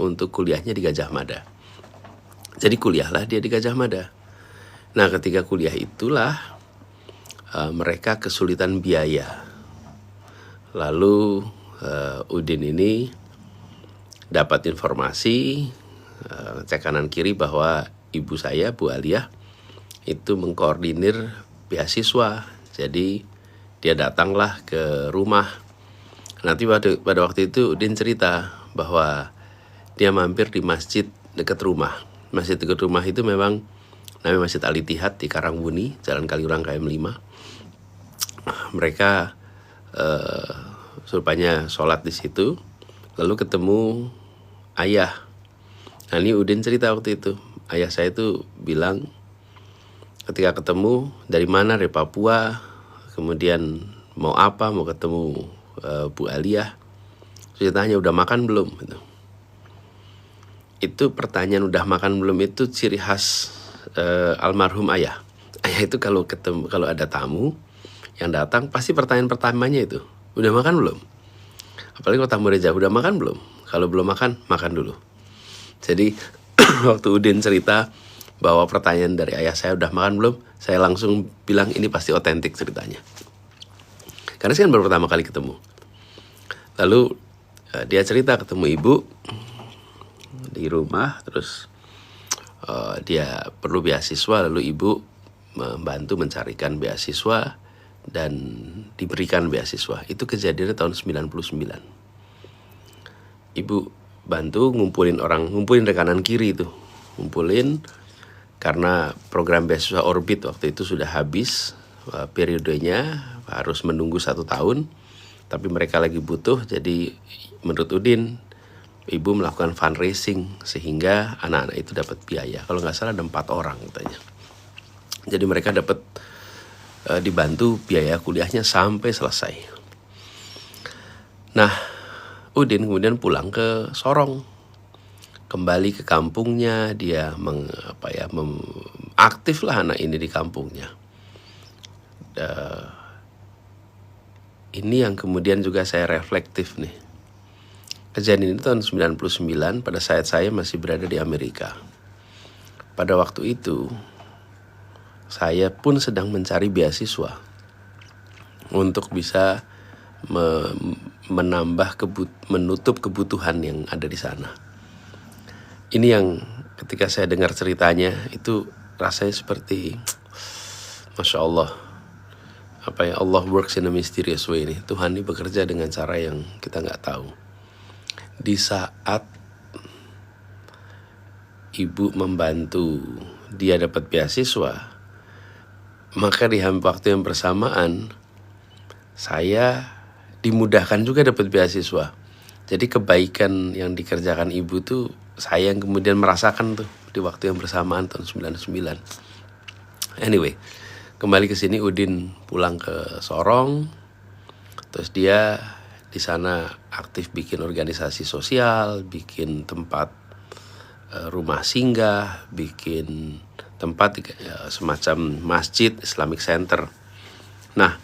untuk kuliahnya di Gajah Mada. Jadi kuliahlah dia di Gajah Mada. Nah ketika kuliah itulah mereka kesulitan biaya. Lalu Udin ini dapat informasi cek kanan kiri bahwa ibu saya Bu Aliyah itu mengkoordinir beasiswa. Jadi dia datanglah ke rumah. Nanti pada waktu itu Udin cerita bahwa dia mampir di masjid dekat rumah. Masjid dekat rumah itu memang namanya Masjid Al Ittihad di Karangwuni, Jalan Kaliurang KM 5. Mereka rupanya sholat di situ, lalu ketemu ayah. Nah ini Udin cerita waktu itu, ayah saya itu bilang ketika ketemu, dari mana, dari Papua, kemudian mau apa, mau ketemu Bu Aliyah. Ceritanya udah makan belum? Itu pertanyaan udah makan belum itu ciri khas almarhum ayah. Ayah itu kalau ada tamu yang datang pasti pertanyaan pertamanya itu, udah makan belum? Apalagi kalau tamu reja, udah makan belum? Kalau belum makan, makan dulu. Jadi waktu Udin cerita bahwa pertanyaan dari ayah saya udah makan belum, saya langsung bilang ini pasti otentik ceritanya. Karena saya kan baru pertama kali ketemu. Lalu dia cerita ketemu ibu di rumah, terus dia perlu beasiswa, lalu ibu membantu mencarikan beasiswa dan diberikan beasiswa. Itu kejadiannya tahun 99. Ibu bantu ngumpulin rekanan kiri itu. Ngumpulin karena program beasiswa Orbit waktu itu sudah habis periodenya, harus menunggu 1 tahun. Tapi mereka lagi butuh, jadi menurut Udin, ibu melakukan fundraising sehingga anak-anak itu dapat biaya. Kalau nggak salah ada 4 orang katanya. Jadi mereka dapat dibantu biaya kuliahnya sampai selesai. Nah, Udin kemudian pulang ke Sorong, kembali ke kampungnya. Dia aktif lah anak ini di kampungnya. Ini yang kemudian juga saya reflektif nih. Kejadian ini tahun 99 pada saat saya masih berada di Amerika. Pada waktu itu saya pun sedang mencari beasiswa untuk bisa menutup kebutuhan yang ada di sana. Ini yang ketika saya dengar ceritanya itu rasanya seperti Masya Allah. Allah works in a mysterious way nih. Tuhan ini bekerja dengan cara yang kita nggak tahu. Di saat ibu membantu dia dapat beasiswa, maka di waktu yang bersamaan saya dimudahkan juga dapat beasiswa. Jadi kebaikan yang dikerjakan ibu tuh saya yang kemudian merasakan tuh di waktu yang bersamaan tahun 99. Anyway, kembali ke sini, Udin pulang ke Sorong, terus dia di sana aktif bikin organisasi sosial, bikin tempat rumah singgah, bikin tempat semacam masjid Islamic Center. Nah,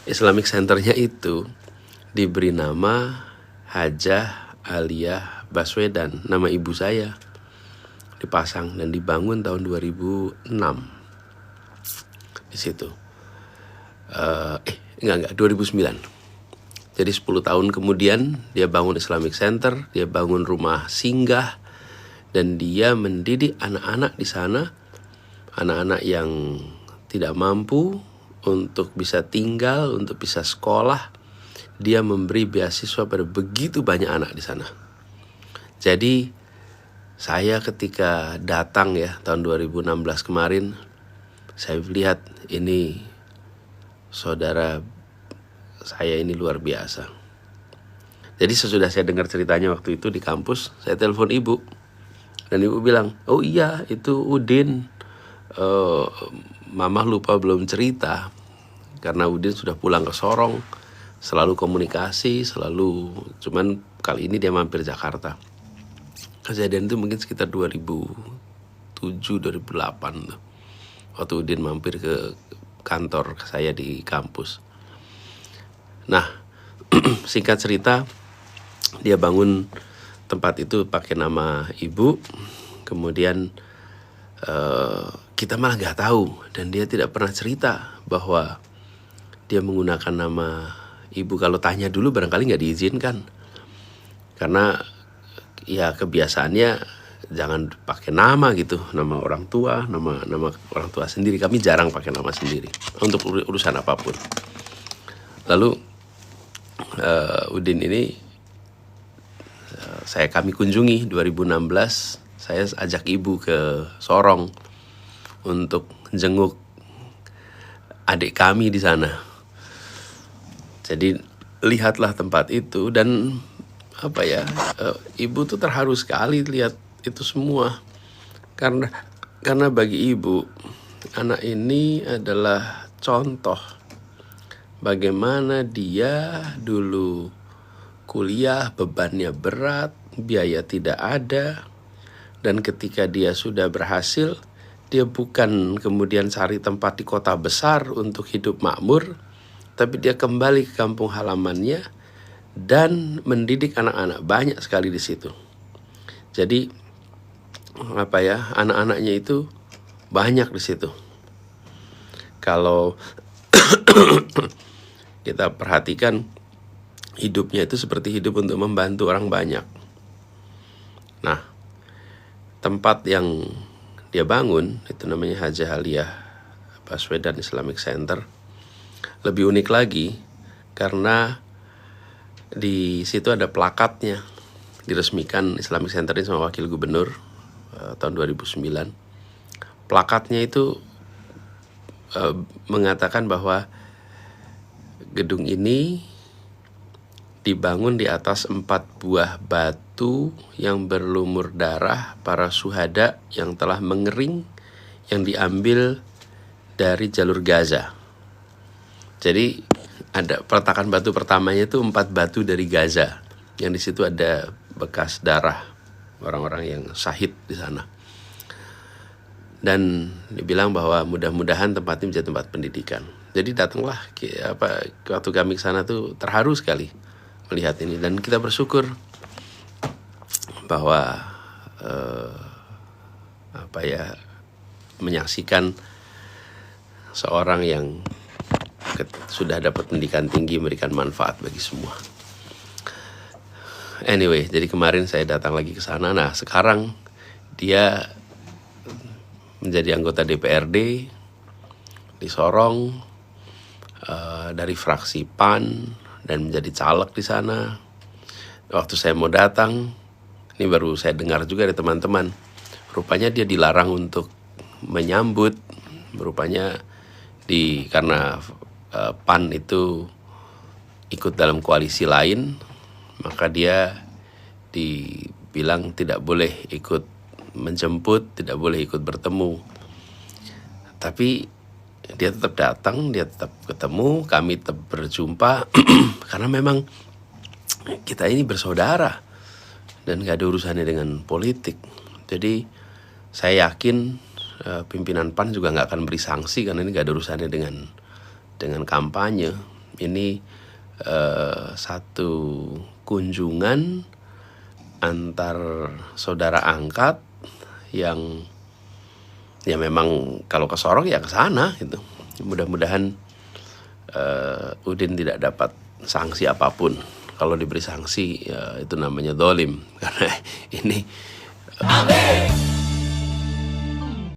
Islamic Centernya itu diberi nama Hajah Aliyah Baswedan, nama ibu saya, dipasang dan dibangun tahun 2006 di situ. 2009. Jadi 10 tahun kemudian dia bangun Islamic Center, dia bangun rumah singgah, dan dia mendidik anak-anak di sana, anak-anak yang tidak mampu untuk bisa tinggal, untuk bisa sekolah. Dia memberi beasiswa pada begitu banyak anak di sana. Jadi saya ketika datang ya tahun 2016 kemarin, saya lihat ini saudara saya ini luar biasa. Jadi sesudah saya dengar ceritanya waktu itu di kampus, saya telepon ibu. Dan ibu bilang, oh iya itu Udin. Mama lupa belum cerita. Karena Udin sudah pulang ke Sorong. Selalu komunikasi, cuman kali ini dia mampir Jakarta. Kejadian itu mungkin sekitar 2007-2008 tuh. Waktu Udin mampir ke kantor saya di kampus. Nah, singkat cerita, dia bangun tempat itu pakai nama ibu, kemudian kita malah nggak tahu dan dia tidak pernah cerita bahwa dia menggunakan nama ibu. Kalau tanya dulu barangkali nggak diizinkan, karena ya kebiasaannya jangan pakai nama gitu, nama orang tua, nama orang tua sendiri. Kami jarang pakai nama sendiri untuk urusan apapun. Lalu Udin ini kami kunjungi 2016. Saya ajak ibu ke Sorong untuk jenguk adik kami di sana. Jadi lihatlah tempat itu dan ibu tuh terharu sekali lihat itu semua, karena bagi ibu anak ini adalah contoh bagaimana dia dulu kuliah bebannya berat, biaya tidak ada, dan ketika dia sudah berhasil, dia bukan kemudian cari tempat di kota besar untuk hidup makmur, tapi dia kembali ke kampung halamannya dan mendidik anak-anak banyak sekali di situ. Jadi anak-anaknya itu banyak di situ. Kalau kita perhatikan, hidupnya itu seperti hidup untuk membantu orang banyak. Nah, tempat yang dia bangun itu namanya Haji Haliah Baswedan Islamic Center. Lebih unik lagi karena di situ ada plakatnya, diresmikan Islamic Center ini sama Wakil Gubernur tahun 2009. Plakatnya itu mengatakan bahwa gedung ini dibangun di atas 4 buah batu yang berlumur darah para syuhada yang telah mengering, yang diambil dari jalur Gaza. Jadi ada peletakan batu pertamanya itu 4 batu dari Gaza, yang di situ ada bekas darah orang-orang yang syahid di sana. Dan dibilang bahwa mudah-mudahan tempat ini menjadi tempat pendidikan. Jadi datanglah waktu kami ke sana tuh terharu sekali melihat ini, dan kita bersyukur bahwa menyaksikan seorang yang sudah dapat pendidikan tinggi memberikan manfaat bagi semua. Anyway, jadi kemarin saya datang lagi ke sana. Nah, sekarang dia menjadi anggota DPRD di Sorong dari fraksi PAN dan menjadi caleg di sana. Waktu saya mau datang, ini baru saya dengar juga dari teman-teman, rupanya dia dilarang untuk menyambut. Rupanya karena PAN itu ikut dalam koalisi lain, maka dia dibilang tidak boleh ikut menjemput, tidak boleh ikut bertemu. Tapi dia tetap datang, dia tetap ketemu, kami tetap berjumpa karena memang kita ini bersaudara dan gak ada urusannya dengan politik. Jadi saya yakin pimpinan PAN juga gak akan beri sanksi karena ini gak ada urusannya dengan kampanye. Ini satu kunjungan antar saudara angkat yang ya memang kalau ke Sorong ya ke sana gitu. Mudah-mudahan Udin tidak dapat sanksi apapun. Kalau diberi sanksi ya itu namanya dolim, karena ini